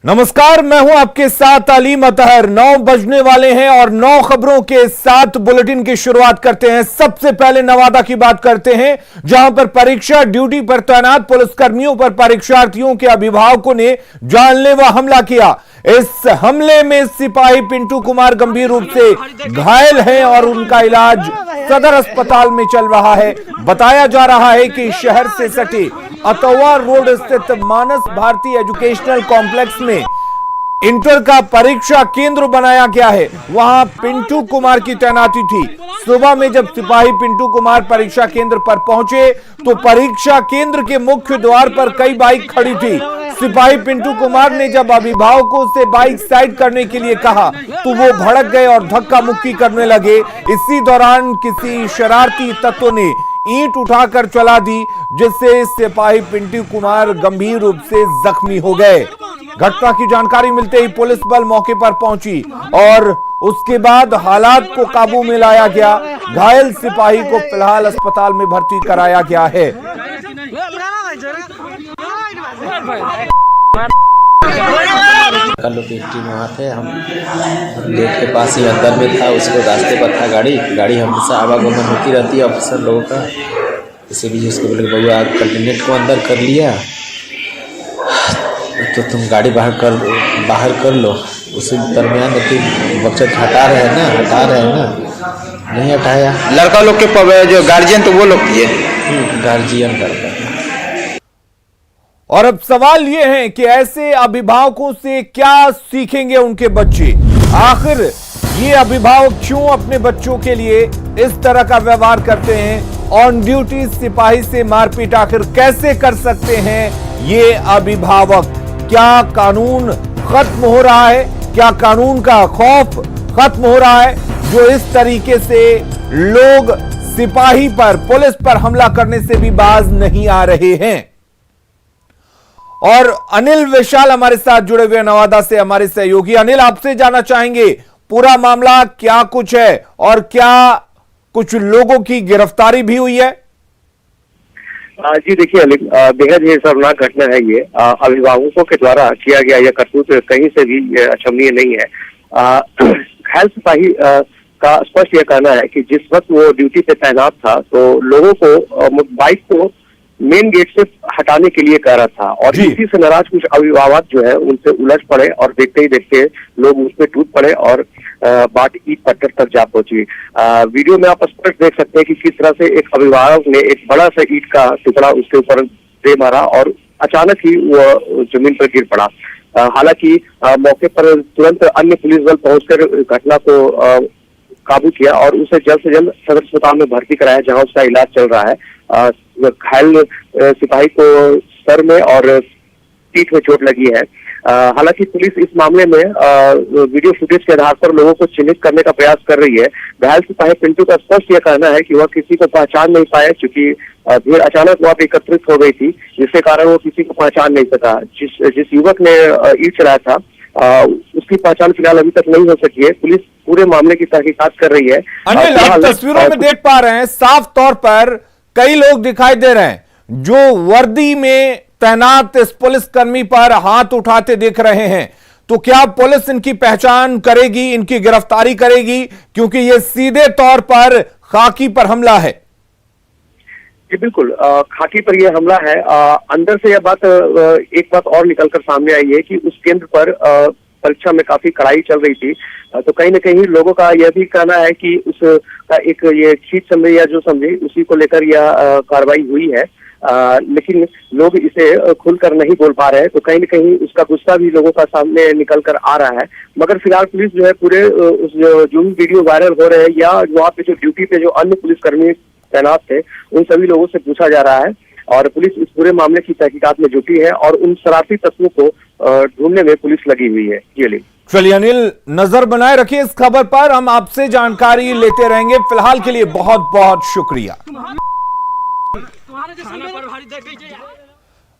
नमस्कार, मैं हूं आपके साथ अलीम अतहर। 9 बजने वाले हैं और 9 खबरों के साथ बुलेटिन की शुरुआत करते हैं। सबसे पहले नवादा की बात करते हैं, जहां पर परीक्षा ड्यूटी पर तैनात पुलिसकर्मियों पर परीक्षार्थियों के अभिभावकों ने जानलेवा हमला किया। इस हमले में सिपाही पिंटू कुमार गंभीर रूप से घायल हैं और उनका इलाज सदर अस्पताल में चल रहा है। बताया जा रहा है कि शहर से सटे अतवा रोड स्थित मानस भारती एजुकेशनल कॉम्प्लेक्स में इंटर का परीक्षा केंद्र बनाया गया है। वहां पिंटू कुमार की तैनाती थी। सुबह में जब सिपाही पिंटू कुमार परीक्षा केंद्र पर पहुंचे तो परीक्षा केंद्र के मुख्य द्वार पर कई बाइक खड़ी थी। सिपाही पिंटू कुमार ने जब अभिभावकों से बाइक साइड करने के लिए कहा तो वो भड़क गए और धक्का मुक्की करने लगे। इसी दौरान किसी शरारती तत्व ने ईंट उठाकर चला दी, जिससे सिपाही पिंटू कुमार गंभीर रूप से जख्मी हो गए। घटना की जानकारी मिलते ही पुलिस बल मौके पर पहुंची और उसके बाद हालात को काबू में लाया गया। घायल सिपाही को फिलहाल अस्पताल में भर्ती कराया गया है। कल लोग एक टीम वहाँ थे, हम गेट के पास ही अंदर में था, उसको रास्ते पर था गाड़ी हमेशा आवागमन होती रहती है ऑफिसर लोगों का। इसीलिए उसको बोले भैया कैंडिडेट को अंदर कर लिया तो तुम गाड़ी बाहर कर लो। उसी दरमियान देखिए बच्चा हटा रहे हैं ना, नहीं हटाया। लड़का लोग के जो गार्जियन तो वो लोग किए, गार्जियन करता है। और अब सवाल यह है कि ऐसे अभिभावकों से क्या सीखेंगे उनके बच्चे। आखिर ये अभिभावक क्यों अपने बच्चों के लिए इस तरह का व्यवहार करते हैं। ऑन ड्यूटी सिपाही से मारपीट आखिर कैसे कर सकते हैं ये अभिभावक। क्या कानून खत्म हो रहा है, क्या कानून का खौफ खत्म हो रहा है, जो इस तरीके से लोग सिपाही पर पुलिस पर हमला करने से भी बाज नहीं आ रहे हैं। और अनिल विशाल हमारे साथ जुड़े हुए नवादा से, हमारे सहयोगी। अनिल, आपसे जानना चाहेंगे पूरा मामला क्या कुछ है और क्या कुछ लोगों की गिरफ्तारी भी हुई है। जी देखिए अनिल, बेहद ही शर्मनाक घटना है ये। अभिभावकों के द्वारा किया गया यह करतूत कहीं से भी अक्षमनीय नहीं है। घायल सिपाही का स्पष्ट यह कहना है कि जिस वक्त वो ड्यूटी पे तैनात था तो लोगों को बाइक को मेन गेट से हटाने के लिए कह रहा था और इसी से नाराज कुछ अभिभावक जो है उनसे उलझ पड़े और देखते ही देखते लोग उस पर टूट पड़े और बात ईट पत्थर तक जा पहुंची। वीडियो में आप स्पष्ट देख सकते हैं कि किस तरह से एक अभिभावक ने एक बड़ा सा ईट का टुकड़ा उसके ऊपर दे मारा और अचानक ही वो जमीन पर गिर पड़ा। हालांकि मौके पर तुरंत अन्य पुलिस बल पहुंचकर घटना को काबू किया और उसे जल्द से जल्द सदर अस्पताल में भर्ती कराया, जहां उसका इलाज चल रहा है। घायल सिपाही को सर में और पीठ में चोट लगी है। हालांकि पुलिस इस मामले में वीडियो फुटेज के आधार पर लोगों को चिन्हित करने का प्रयास कर रही है। घायल सिपाही पिंटू का स्पष्ट यह कहना है कि वह किसी को पहचान नहीं पाया, क्योंकि भीड़ अचानक वहां पर एकत्रित हो गई थी, जिसके कारण वो किसी को पहचान नहीं सका। जिस युवक ने ईंट चलाया था उसकी पहचान फिलहाल अभी तक नहीं हो सकी है। पुलिस पूरे मामले की तहकीकात कर रही है। अनिल, आप तस्वीरों में देख पा रहे हैं साफ तौर पर कई लोग दिखाई दे रहे हैं जो वर्दी में तैनात इस पुलिसकर्मी पर हाथ उठाते दिख रहे हैं। तो क्या पुलिस इनकी पहचान करेगी, इनकी गिरफ्तारी करेगी, क्योंकि यह सीधे तौर पर खाकी पर हमला है। जी बिल्कुल, खाकी पर यह हमला है। अंदर से यह बात एक बात और निकलकर सामने आई है कि उस केंद्र पर परीक्षा में काफी कड़ाई चल रही थी, तो कहीं न कहीं लोगों का यह भी कहना है कि उसका एक ये चीज समझे या जो समझे उसी को लेकर यह कार्रवाई हुई है। लेकिन लोग इसे खुलकर नहीं बोल पा रहे हैं, तो कहीं न कहीं उसका गुस्सा भी लोगों का सामने निकल कर आ रहा है। मगर फिलहाल पुलिस जो है पूरे उस जो भी वीडियो वायरल हो रहे हैं या वहाँ पे जो ड्यूटी पे जो अन्य पुलिसकर्मी तैनात थे उन सभी लोगों से पूछा जा रहा है और पुलिस इस पूरे मामले की तहकीकात में जुटी है और उन शरारती तत्वों को ढूंढने में पुलिस लगी हुई है। ये चलिए अनिल, नजर बनाए रखिए इस खबर पर, हम आपसे जानकारी लेते रहेंगे। फिलहाल के लिए बहुत बहुत शुक्रिया।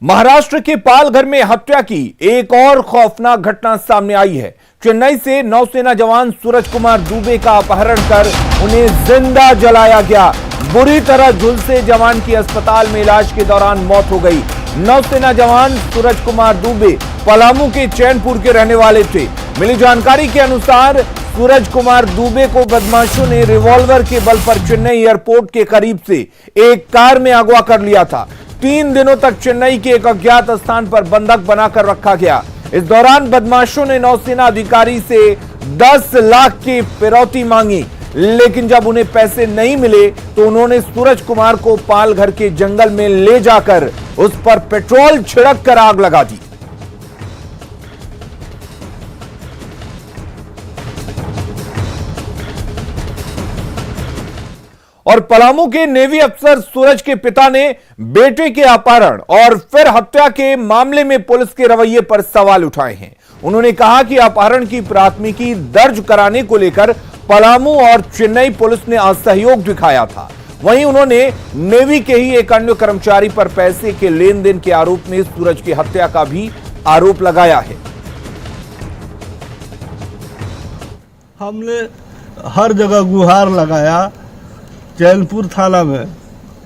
महाराष्ट्र के पालघर में हत्या की एक और खौफनाक घटना सामने आई है। चेन्नई से नौसेना जवान सूरज कुमार दुबे का अपहरण कर उन्हें जिंदा जलाया गया। बुरी तरह झुलसे जवान की अस्पताल में इलाज के दौरान मौत हो गई। नौसेना जवान सूरज कुमार दुबे पलामू के चैनपुर के रहने वाले थे। मिली जानकारी के अनुसार सूरज कुमार दुबे को बदमाशों ने रिवॉल्वर के बल पर चेन्नई एयरपोर्ट के करीब से एक कार में अगवा कर लिया था। 3 दिनों तक चेन्नई के एक अज्ञात स्थान पर बंधक बनाकर रखा गया। इस दौरान बदमाशों ने नौसेना अधिकारी से 10 लाख की फिरौती मांगी, लेकिन जब उन्हें पैसे नहीं मिले तो उन्होंने सूरज कुमार को पालघर के जंगल में ले जाकर उस पर पेट्रोल छिड़क कर आग लगा दी। और पलामू के नेवी अफसर सूरज के पिता ने बेटे के अपहरण और फिर हत्या के मामले में पुलिस के रवैये पर सवाल उठाए हैं। उन्होंने कहा कि अपहरण की प्राथमिकी दर्ज कराने को लेकर पलामू और चेन्नई पुलिस ने असहयोग दिखाया था। वहीं उन्होंने नेवी के ही एक अन्य कर्मचारी पर पैसे के लेन देन के आरोप में सूरज की हत्या का भी आरोप लगाया है। हमने हर जगह गुहार लगाया चैनपुर थाना में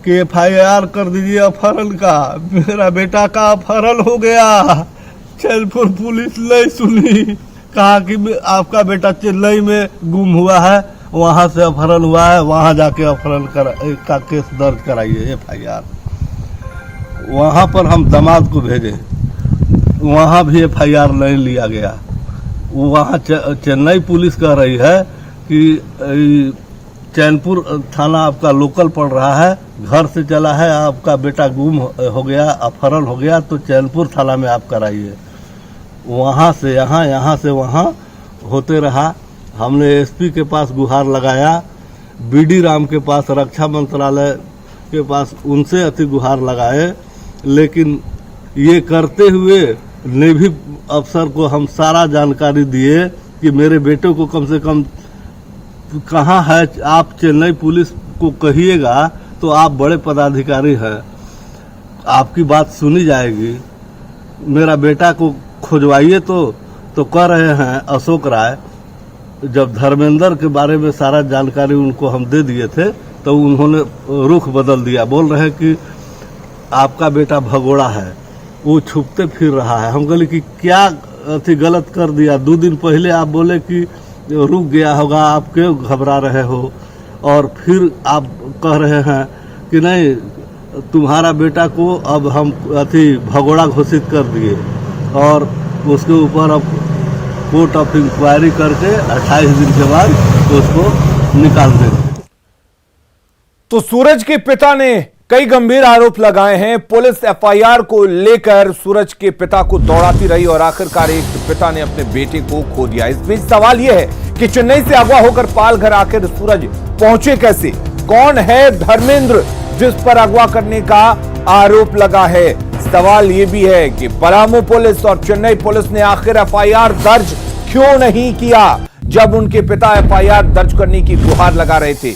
कि FIR कर दीजिए अपहरण का। मेरा बेटा का अपहरण हो गया। चैनपुर पुलिस नहीं सुनी, कहा कि आपका बेटा चेन्नई में गुम हुआ है, वहां से अपहरण हुआ है, वहां जाके अपहरण का केस दर्ज कराइए FIR। वहां पर हम दामाद को भेजे, वहां भी FIR नहीं लिया गया। वहां चेन्नई पुलिस कह रही है कि चैनपुर थाना आपका लोकल पड़ रहा है, घर से चला है, आपका बेटा गुम हो गया, अपहरण हो गया, तो चैनपुर थाना में आप कराइए। वहाँ से यहाँ, यहाँ से वहाँ होते रहा। हमने SP के पास गुहार लगाया, BD राम के पास, रक्षा मंत्रालय के पास, उनसे अति गुहार लगाए, लेकिन ये करते हुए नेवी अफसर को हम सारा जानकारी दिए कि मेरे बेटे को कम से कम कहाँ है, आप चेन्नई पुलिस को कहिएगा तो आप बड़े पदाधिकारी हैं, आपकी बात सुनी जाएगी, मेरा बेटा को खोजवाइए। तो कह रहे हैं अशोक राय, जब धर्मेंद्र के बारे में सारा जानकारी उनको हम दे दिए थे तो उन्होंने रुख बदल दिया, बोल रहे हैं कि आपका बेटा भगोड़ा है, वो छुपते फिर रहा है। हम बोले कि क्या अति गलत कर दिया? 2 दिन पहले आप बोले कि रुक गया होगा, आप क्यों घबरा रहे हो, और फिर आप कह रहे हैं कि नहीं, तुम्हारा बेटा को अब हम अति भगोड़ा घोषित कर दिए और उसके ऊपर अब कोर्ट ऑफ इंक्वायरी करके 28 दिन के बाद उसको निकाल देंगे। तो सूरज के पिता ने कई गंभीर आरोप लगाए हैं। पुलिस FIR को लेकर सूरज के पिता को दौड़ाती रही और आखिरकार एक पिता ने अपने बेटे को खो दिया। इस बीच सवाल यह है कि चेन्नई से अगवा होकर पालघर आखिर सूरज पहुंचे कैसे? कौन है धर्मेंद्र जिस पर अगवा करने का आरोप लगा है? सवाल यह भी है कि पलामू पुलिस और चेन्नई पुलिस ने आखिर FIR दर्ज क्यों नहीं किया जब उनके पिता FIR दर्ज करने की गुहार लगा रहे थे।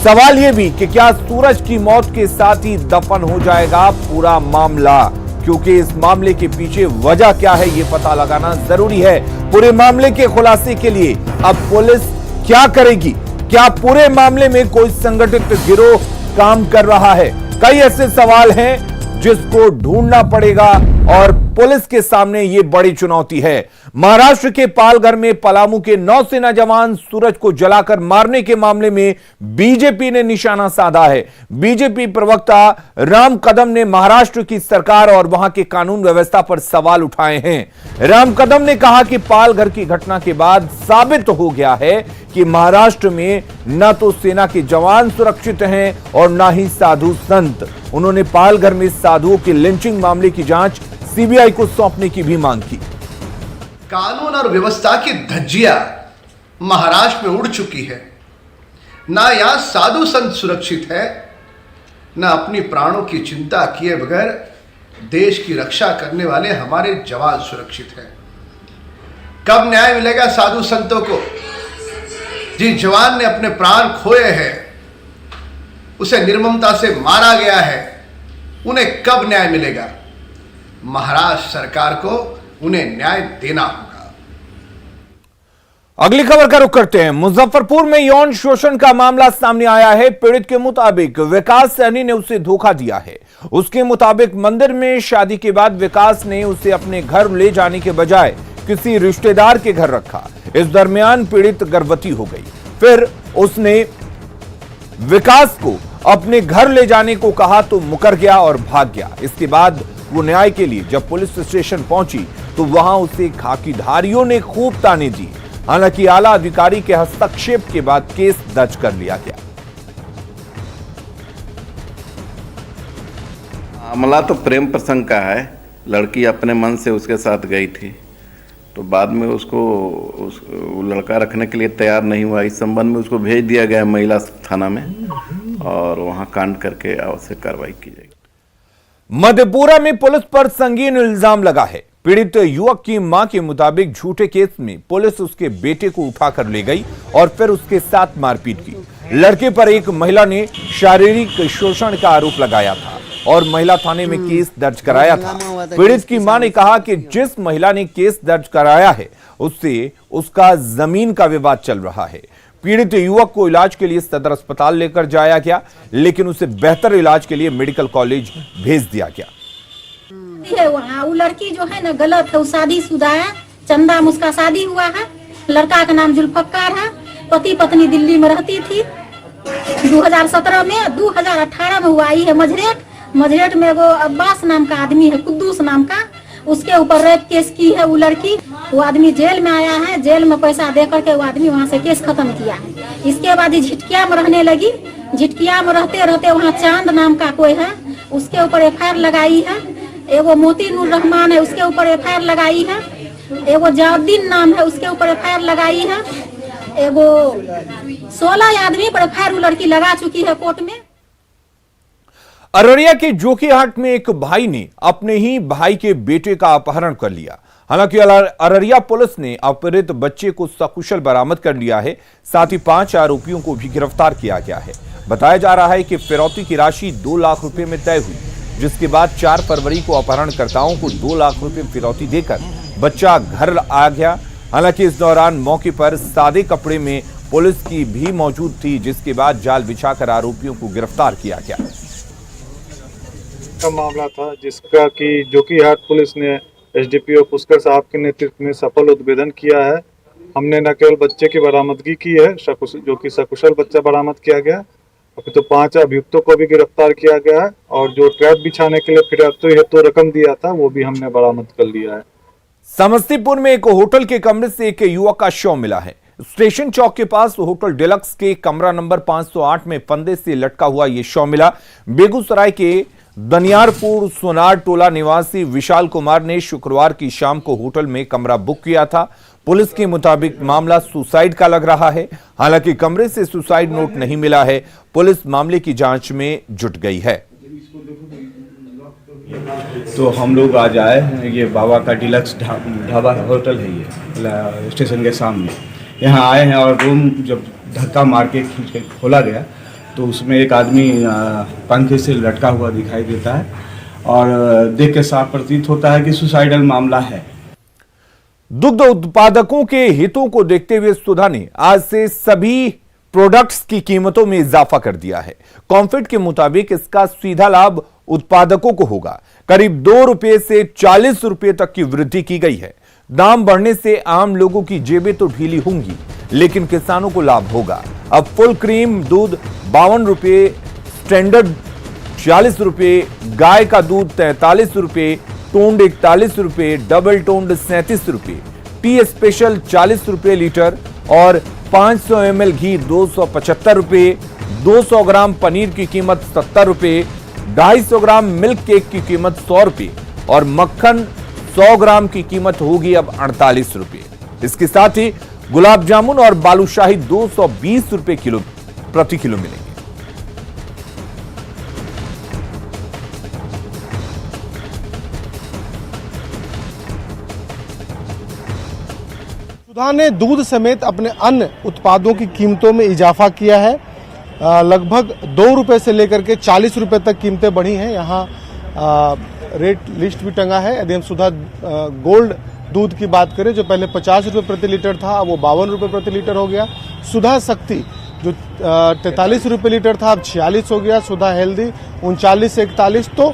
सवाल यह भी कि क्या सूरज की मौत के साथ ही दफन हो जाएगा पूरा मामला, क्योंकि इस मामले के पीछे वजह क्या है यह पता लगाना जरूरी है। पूरे मामले के खुलासे के लिए अब पुलिस क्या करेगी? क्या पूरे मामले में कोई संगठित गिरोह काम कर रहा है? कई ऐसे सवाल हैं जिसको ढूंढना पड़ेगा और पुलिस के सामने यह बड़ी चुनौती है। महाराष्ट्र के पालघर में पलामू के नौसेना जवान सूरज को जलाकर मारने के मामले में बीजेपी ने निशाना साधा है। बीजेपी प्रवक्ता राम कदम ने महाराष्ट्र की सरकार और वहां के कानून व्यवस्था पर सवाल उठाए हैं। राम कदम ने कहा कि पालघर की घटना के बाद साबित हो गया है कि महाराष्ट्र में न तो सेना के जवान सुरक्षित हैं और न ही साधु संत। उन्होंने पालघर में साधुओं की लिंचिंग मामले की जांच CBI को सौंपने की भी मांग की। कानून और व्यवस्था की धज्जियां महाराष्ट्र में उड़ चुकी है। ना यहां साधु संत सुरक्षित है, ना अपनी प्राणों की चिंता किए बगैर देश की रक्षा करने वाले हमारे जवान सुरक्षित हैं। कब न्याय मिलेगा साधु संतों को? जिस जवान ने अपने प्राण खोए हैं, उसे निर्ममता से मारा गया है, उन्हें कब न्याय मिलेगा? महाराष्ट्र सरकार को उन्हें न्याय देना होगा। अगली खबर का रुख करते हैं। मुजफ्फरपुर में यौन शोषण का मामला सामने आया है। पीड़ित के मुताबिक विकास सैनी ने उसे धोखा दिया है। उसके मुताबिक मंदिर में शादी के बाद विकास ने उसे अपने घर ले जाने के बजाय किसी रिश्तेदार के घर रखा। इस दरमियान पीड़ित गर्भवती हो गई। फिर उसने विकास को अपने घर ले जाने को कहा तो मुकर गया और भाग गया। इसके बाद वो न्याय के लिए जब पुलिस स्टेशन पहुंची तो वहां उसे खाकीधारियों ने खूब ताने दिए। हालांकि आला अधिकारी के हस्तक्षेप के बाद केस दर्ज कर लिया गया। मामला तो प्रेम प्रसंग का है। लड़की अपने मन से उसके साथ गई थी, तो बाद में वो लड़का रखने के लिए तैयार नहीं हुआ। इस संबंध में उसको भेज दिया गया महिला थाना में और वहां कांड करके आवश्यक कार्रवाई की जाएगी। मधेपुरा में पुलिस पर संगीन इल्जाम लगा है। पीड़ित युवक की मां के मुताबिक झूठे केस में पुलिस उसके बेटे को उठाकर ले गई और फिर उसके साथ मारपीट की। लड़के पर एक महिला ने शारीरिक शोषण का आरोप लगाया था और महिला थाने में केस दर्ज कराया था। पीड़ित की मां ने कहा कि जिस महिला ने केस दर्ज कराया है उससे उसका जमीन का विवाद चल रहा है। पीड़ित युवक को इलाज के लिए सदर अस्पताल लेकर जाया गया, लेकिन उसे बेहतर इलाज के लिए मेडिकल कॉलेज भेज दिया गया। वहाँ वो लड़की जो है ना गलत है, वो शादीशुदा है। चंदा में उसका शादी हुआ है। लड़का का नाम जुल्फकार है। पति पत्नी दिल्ली में रहती थी। 2017 में 2018 में वो आई है मझरेट में। वो अब्बास नाम का आदमी है, कुद्दूस नाम का, उसके ऊपर रेप केस की है वो लड़की। वो आदमी जेल में आया है। जेल में पैसा दे करके वो आदमी वहाँ से केस खत्म किया है। इसके बाद झिटकिया में रहने लगी। झिटकिया में रहते रहते वहाँ चांद नाम का कोई है, उसके ऊपर FIR लगाई है। एगो मोती नूर रहमान है, उसके ऊपर FIR लगाई है। एगो जाउद्दीन नाम है, उसके ऊपर FIR लगाई है। एगो 16 आदमी पर FIR वो लड़की लगा चुकी है कोर्ट में। अररिया के जोकीहाट में एक भाई ने अपने ही भाई के बेटे का अपहरण कर लिया। हालांकि अररिया पुलिस ने अपहृत बच्चे को सकुशल बरामद कर लिया है। साथ ही 5 आरोपियों को भी गिरफ्तार किया गया है। बताया जा रहा है कि फिरौती की राशि 2 लाख रुपए में तय हुई, जिसके बाद 4 फरवरी को अपहरणकर्ताओं को 2 लाख रुपए फिरौती देकर बच्चा घर आ गया। हालांकि इस दौरान मौके पर सादे कपड़े में पुलिस की भी मौजूद थी, जिसके बाद जाल बिछाकर आरोपियों को गिरफ्तार किया गया। का मामला था जिसका कि जोकीहाट पुलिस ने SDPO पुष्कर साहब के नेतृत्व में सफल उद्भेदन किया है। हमने न केवल बच्चे की बरामदगी की है, जो कि सकुशल बच्चा बरामद किया गया, अभी तो 5 अभियुक्तों को भी गिरफ्तार किया गया है और जो ट्रैप बिछाने के लिए फिरौती हेतु रकम दिया था वो भी हमने बरामद कर लिया है। समस्तीपुर में एक होटल के कमरे से एक युवक का शव मिला है। स्टेशन चौक के पास होटल डिलक्स के कमरा नंबर 508 में फंदे से लटका हुआ यह शव मिला। बेगूसराय के दनियारपुर सोनार टोला निवासी विशाल कुमार ने शुक्रवार की शाम को होटल में कमरा बुक किया था। पुलिस के मुताबिक मामला सुसाइड का लग रहा है। हालांकि कमरे से सुसाइड नोट नहीं मिला है। पुलिस मामले की जांच में जुट गई है। तो हम लोग आज आए हैं, ये बाबा का डिलक्स ढाबा होटल है, ये स्टेशन के सामने। यहाँ आए हैं और रूम जब धक्का मार के खींच के खोला गया तो उसमें एक आदमी पंखे से लटका हुआ दिखाई देता है और देख के साफ प्रतीत होता है कि सुसाइडल मामला है। दुग्ध उत्पादकों के हितों को देखते हुए सुधा ने आज से सभी प्रोडक्ट्स की कीमतों में इजाफा कर दिया है। कॉम्फेड के मुताबिक इसका सीधा लाभ उत्पादकों को होगा। करीब 2 रुपए से 40 रुपए तक की वृद्धि की गई है। दाम बढ़ने से आम लोगों की जेबें तो ढीली होंगी, लेकिन किसानों को लाभ होगा। अब फुल क्रीम दूध 52 रुपए, स्टैंडर्ड 40 रुपए, गाय का दूध 43 रुपए, टोंड 41 रुपए, डबल टोंड 37 रुपए, टी स्पेशल 40 रुपए लीटर और 500 ml घी 275 रुपए, 200 ग्राम पनीर की कीमत 70 रुपए, 250 ग्राम मिल्क केक की कीमत 100 रुपए और मक्खन 100 ग्राम की कीमत होगी अब 48 रुपए। इसके साथ ही गुलाब जामुन और बालूशाही 220 रुपए प्रति किलो मिलेंगे। सुधा ने दूध समेत अपने अन्य उत्पादों की कीमतों में इजाफा किया है। लगभग 2 रुपए से लेकर के 40 रुपए तक कीमतें बढ़ी हैं। यहाँ रेट लिस्ट भी टंगा है। यदि हम सुधा गोल्ड दूध की बात करें, जो पहले 50 रुपये प्रति लीटर था वो 52 रुपये प्रति लीटर हो गया। सुधा शक्ति जो 43 रुपये लीटर था अब 46 हो गया। सुधा हेल्दी 39 से 41। तो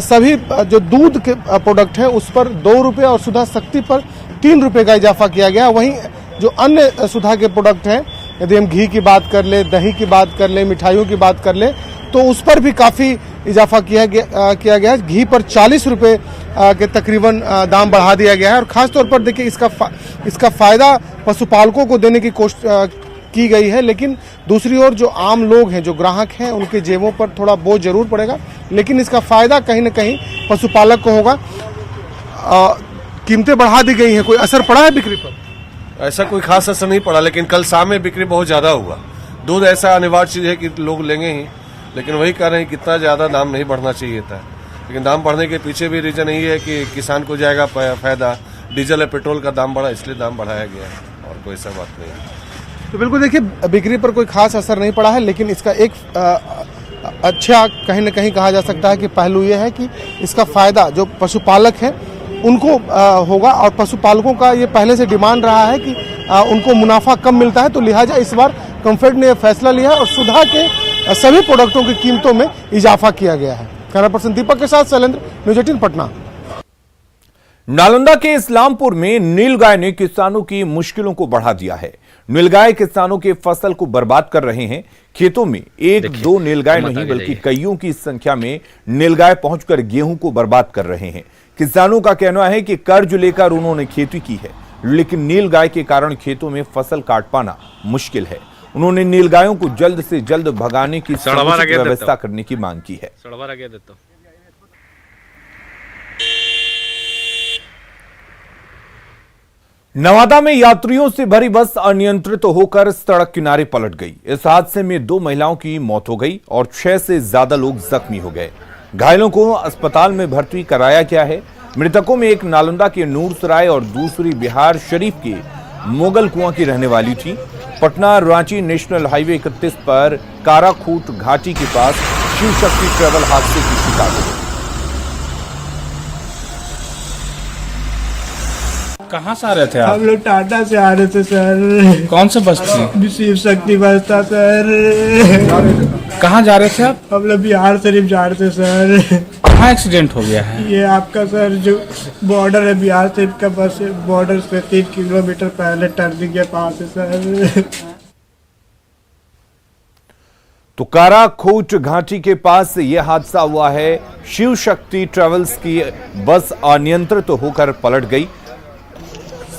सभी जो दूध के प्रोडक्ट हैं उस पर 2 रुपये और सुधा शक्ति पर 3 रुपये का इजाफा किया गया। वहीं जो अन्य सुधा के प्रोडक्ट हैं, यदि हम घी की बात कर ले, दही की बात कर ले, मिठाइयों की बात कर ले, तो उस पर भी काफ़ी इजाफा किया गया है। घी पर 40 रुपये के तकरीबन दाम बढ़ा दिया गया है। और ख़ास तौर पर देखिए इसका फ़ायदा पशुपालकों को देने की कोशिश की गई है, लेकिन दूसरी ओर जो आम लोग हैं, जो ग्राहक हैं, उनके जेबों पर थोड़ा बोझ जरूर पड़ेगा, लेकिन इसका फ़ायदा कहीं ना कहीं पशुपालक को होगा। कीमतें बढ़ा दी गई हैं, कोई असर पड़ा है बिक्री पर? ऐसा कोई खास असर नहीं पड़ा, लेकिन कल शाम में बिक्री बहुत ज़्यादा हुआ। दूध ऐसा अनिवार्य चीज़ है कि लोग लेंगे ही, लेकिन वही कह रहे हैं कितना ज़्यादा दाम नहीं बढ़ना चाहिए था। लेकिन दाम बढ़ने के पीछे भी रीज़न यही है कि किसान को जाएगा फायदा। डीजल और पेट्रोल का दाम बढ़ा, इसलिए दाम बढ़ाया गया है, और कोई ऐसा बात नहीं है। तो बिल्कुल देखिए, बिक्री पर कोई खास असर नहीं पड़ा है, लेकिन इसका एक अच्छा कहीं ना कहीं कहा जा सकता है कि पहलू ये है कि इसका फ़ायदा जो पशुपालक हैं उनको होगा। और पशुपालकों का ये पहले से डिमांड रहा है कि उनको मुनाफा कम मिलता है, तो लिहाजा इस बार कम्फेड ने फैसला लिया है और सुधा के सभी प्रोडक्टों की कीमतों में इजाफा किया गया है। कैमरा पर्सन दीपक के साथ शैलेंद्र, न्यूज़ 18 पटना। नालंदा के इस्लामपुर में नीलगाय ने किसानों की मुश्किलों को बढ़ा दिया है। नीलगाय किसानों के फसल को बर्बाद कर रहे हैं। खेतों में 1-2 नीलगाय नहीं बल्कि कईयों की संख्या में नीलगाय पहुंचकर गेहूं को बर्बाद कर रहे हैं। किसानों का कहना है कि कर्ज लेकर उन्होंने खेती की है, लेकिन नीलगाय के कारण खेतों में फसल काट पाना मुश्किल है। उन्होंने नीलगायों को जल्द से जल्द भगाने की व्यवस्था करने की मांग की है। नवादा में यात्रियों से भरी बस अनियंत्रित होकर सड़क किनारे पलट गई। इस हादसे में 2 महिलाओं की मौत हो गई और 6 से ज्यादा लोग जख्मी हो गए। घायलों को अस्पताल में भर्ती कराया गया है। मृतकों में एक नालंदा के नूरसराय और दूसरी बिहार शरीफ के मोगल कुआं की रहने वाली थी। पटना रांची नेशनल हाईवे 31 पर काराखूट घाटी के पास शिव शक्ति ट्रेवल हादसे की शिकार हो गई। कहाँ से आ रहे थे आप? हम लोग टाटा से आ रहे थे सर। कौन सा बस थी? शिव शक्ति बस था सर। कहाँ जा रहे थे आप? हम लोग बिहार शरीफ जा रहे थे सर। कहाँ एक्सीडेंट हो गया है? ये आपका सर जो बॉर्डर है बिहार शरीफ का, बस बॉर्डर से 3 किलोमीटर पहले टर्निंग के पास है सर। तो काराखूट घाटी के पास यह हादसा हुआ है। शिव शक्ति ट्रेवल्स की बस अनियंत्रित होकर पलट गई।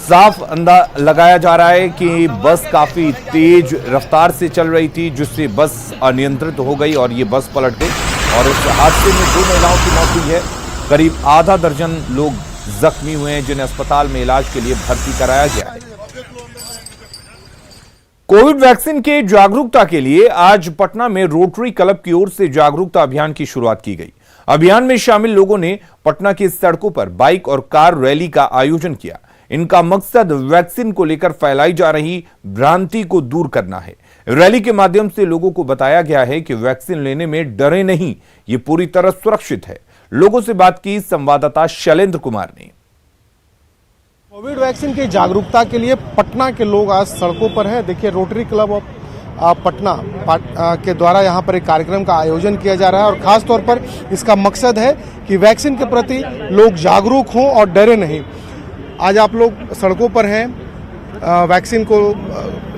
साफ अंदाजा लगाया जा रहा है कि बस काफी तेज रफ्तार से चल रही थी, जिससे बस अनियंत्रित हो गई और ये बस पलट गई। और इस हादसे में 2 महिलाओं की मौत हुई है। करीब आधा दर्जन लोग जख्मी हुए हैं, जिन्हें अस्पताल में इलाज के लिए भर्ती कराया गया है। कोविड वैक्सीन के जागरूकता के लिए आज पटना में रोटरी क्लब की ओर से जागरूकता अभियान की शुरुआत की गई। अभियान में शामिल लोगों ने पटना की सड़कों पर बाइक और कार रैली का आयोजन किया। इनका मकसद वैक्सीन को लेकर फैलाई जा रही भ्रांति को दूर करना है। रैली के माध्यम से लोगों को बताया गया है कि वैक्सीन लेने में डरे नहीं, ये पूरी तरह सुरक्षित है। लोगों से बात की संवाददाता शैलेंद्र कुमार ने। कोविड वैक्सीन की जागरूकता के लिए पटना के लोग आज सड़कों पर हैं। देखिए, रोटरी क्लब ऑफ पटना के द्वारा यहाँ पर एक कार्यक्रम का आयोजन किया जा रहा है और खास तौर पर इसका मकसद है कि वैक्सीन के प्रति लोग जागरूक हों और डरे नहीं। आज आप लोग सड़कों पर हैं वैक्सीन को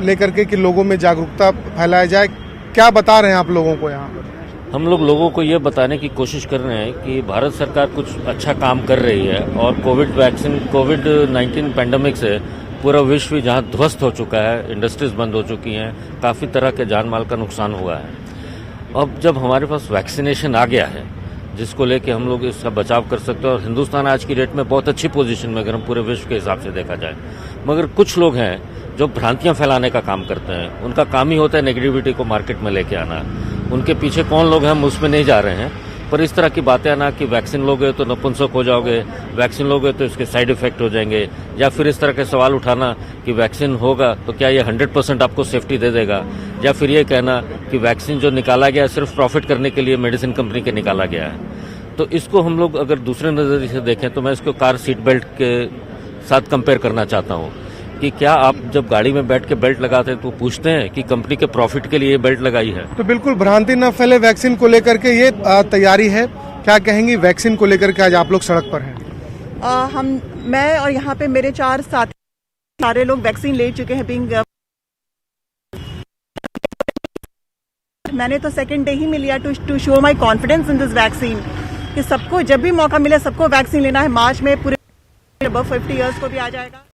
लेकर के कि लोगों में जागरूकता फैलाया जाए। क्या बता रहे हैं आप लोगों को यहाँ पर? हम लोगों को ये बताने की कोशिश कर रहे हैं कि भारत सरकार कुछ अच्छा काम कर रही है और कोविड-19 पैंडेमिक से पूरा विश्व जहाँ ध्वस्त हो चुका है, इंडस्ट्रीज बंद हो चुकी हैं, काफ़ी तरह के जान माल का नुकसान हुआ है। अब जब हमारे पास वैक्सीनेशन आ गया है जिसको लेके हम लोग इसका बचाव कर सकते हैं और हिंदुस्तान आज की डेट में बहुत अच्छी पोजीशन में अगर हम पूरे विश्व के हिसाब से देखा जाए। मगर कुछ लोग हैं जो भ्रांतियां फैलाने का काम करते हैं। उनका काम ही होता है नेगेटिविटी को मार्केट में लेके आना। उनके पीछे कौन लोग हैं हम उसमें नहीं जा रहे हैं, पर इस तरह की बातें आना कि वैक्सीन लोगे तो नपुंसक हो जाओगे, वैक्सीन लोगे तो इसके साइड इफेक्ट हो जाएंगे, या फिर इस तरह के सवाल उठाना कि वैक्सीन होगा तो क्या ये 100% आपको सेफ्टी दे देगा, या फिर ये कहना कि वैक्सीन जो निकाला गया सिर्फ प्रॉफिट करने के लिए मेडिसिन कंपनी के निकाला गया है। तो इसको हम लोग अगर दूसरे नजरिए से देखें तो मैं इसको कार सीट बेल्ट के साथ कंपेयर करना चाहता हूँ कि क्या आप जब गाड़ी में बैठ के बेल्ट लगाते हैं तो पूछते हैं कि कंपनी के प्रॉफिट के लिए बेल्ट लगाई है? तो बिल्कुल भ्रांति न फैले वैक्सीन को लेकर के, ये तैयारी है। क्या कहेंगी वैक्सीन को लेकर के आज आप लोग सड़क पर हैं? मैं और यहाँ पे मेरे 4 साथी सारे लोग वैक्सीन ले चुके हैं। मैंने तो सेकेंड डे ही में लिया to show my confidence in this vaccine कि सबको जब भी मौका मिले सबको वैक्सीन लेना है। मार्च में पूरे above 50 years को भी आ जाएगा।